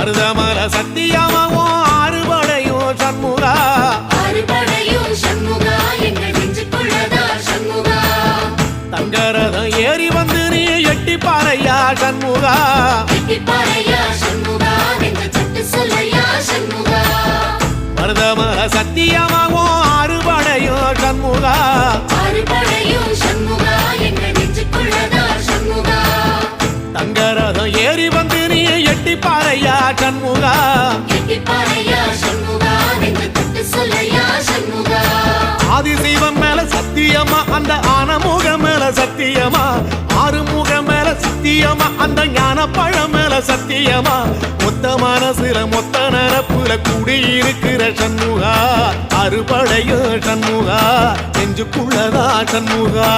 மருதமல சத்தியமாவோ அறுபடையும் சண்முகா தங்கரதம் ஏறி வந்து நீ எட்டி பாறையா சண்முகா மருதமல சத்தியமாவோ அறுபடையும் சண்முகா தங்கரதம் ஏறி வந்து நீ எட்டி பாறையா சண்முகா ஆதிசைவம் மேல சத்தியமா அந்த ஆனமுகம் மேல சத்தியமா ஆறுமுகம் மேல சத்தியமா அந்த ஞான பழம் மேல சத்தியமா மொத்த மனசுல மொத்த நரப்புல குடியிருக்கிற சண்முகா அறுபடையும் சண்முகா நெஞ்சுக்குள்ளதா சண்முகா